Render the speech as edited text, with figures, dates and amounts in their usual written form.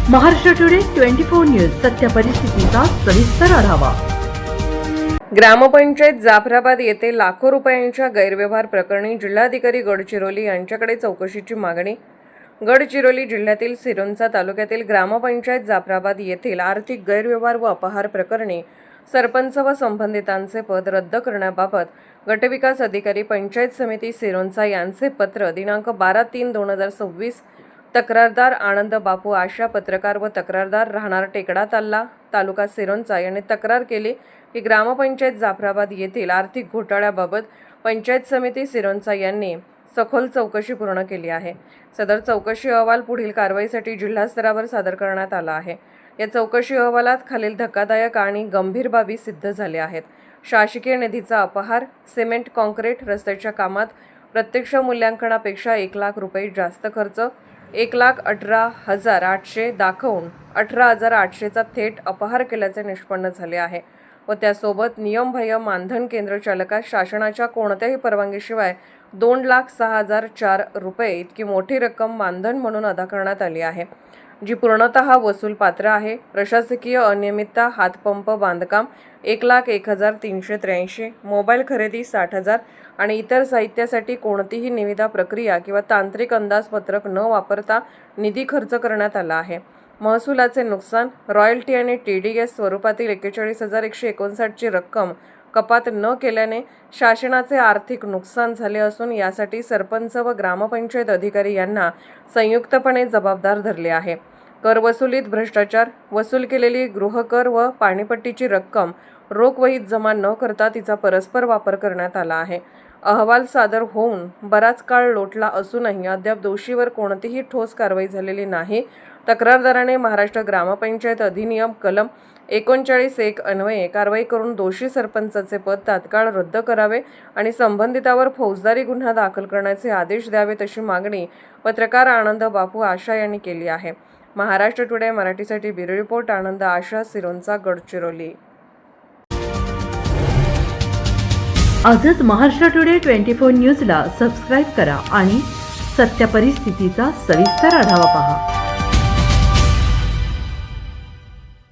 Maharashtra today 24 news सत्य परिस्थितीचा सविस्तर आढावा। ग्रामपंचायत जाफराबाद येथे लाखो रुपयांच्या गैरव्यवहार प्रकरणी जिल्हाधिकारी गडचिरोली यांच्याकडे चौकशीची मागणी। गडचिरोली जिल्ह्यातील सिरोंचा तालुक्यातील ग्रामपंचायत जाफराबाद येथील आर्थिक गैरव्यवहार व अपहार प्रकरणी सरपंच व संबंधितांचे पद रद्द करण्याबाबत गटविकास अधिकारी पंचायत समिती सिरोंचा यांचे पत्र दिनांक 12/3/2026 तक्रारदार आनंद बापू आशा पत्रकार व तक्रारदार राहणार टेकडा ताल्ला तालुका सिरोंचा यांनी तक्रार केली की ग्रामपंचायत जाफराबाद येथील आर्थिक घोटाळ्याबाबत पंचायत समिती सिरोंचा यांनी सखोल चौकशी पूर्ण केली आहे। सदर चौकशी अहवाल पुढील कारवाईसाठी जिल्हा स्तरावर सादर करण्यात आला आहे। या चौकशी अहवालात खालील धक्कादायक आणि गंभीर बाबी सिद्ध झाल्या आहेत। शासकीय निधीचा अपहार, सिमेंट काँक्रीट रस्त्याच्या कामात प्रत्यक्ष मूल्यांकनापेक्षा 1 लाख रुपये जास्त खर्च, 1,18,800 दाखवून 18,800चा थेट अपहार केल्याचे निष्पन्न झाले आहे व त्यासोबत नियमबाह्य मानधन केंद्र चालकास शासनाच्या कोणत्याही परवानगीशिवाय 2,06,004 रुपये इतकी मोठी रक्कम मानधन म्हणून अदा करण्यात आली आहे, जी पूर्णतः वसूल पात्र आहे। प्रशासकीय अनियमितता, हातपंप बांधकाम 1,01,383, मोबाईल खरेदी 60,000 आणि इतर साहित्यासाठी कोणतीही निविदा प्रक्रिया किंवा तांत्रिक अंदाजपत्रक न वापरता निधी खर्च करण्यात आला आहे। महसुलाचे नुकसान, रॉयल्टी आणि TDS स्वरूपातील 41,159 ची रक्कम कपात न केल्याने शासनाचे आर्थिक नुकसान झाले असून यासाठी सरपंच व ग्रामपंचायत अधिकारी यांना संयुक्तपणे जबाबदार धरले आहे। कर वसुलीत भ्रष्टाचार, वसूल केलेली गृहकर व पाणीपट्टीची रक्कम रोख वहीत जमा न करता तिचा परस्पर वापर करण्यात आला आहे। अहवाल सादर होऊन बराच काळ लोटला असूनही अद्याप दोषीवर कोणतीही ठोस कारवाई झालेली नाही। तक्रारदाराने महाराष्ट्र ग्रामपंचायत अधिनियम कलम 39(1) अन्वये कारवाई करून दोषी सरपंचाचे पद तात्काळ रद्द करावे आणि संबंधितावर फौजदारी गुन्हा दाखल करण्याचे आदेश द्यावेत अशी मागणी पत्रकार आनंद बापू आशा यांनी केली आहे। महाराष्ट्र टुडे मराठीसाठी ब्युरो रिपोर्ट आनंद आशा, सिरोंचा, गडचिरोली। आजच महाराष्ट्र टुडे 24 न्यूजला सबस्क्राईब करा आणि सत्य परिस्थितीचा सविस्तर आढावा पहा।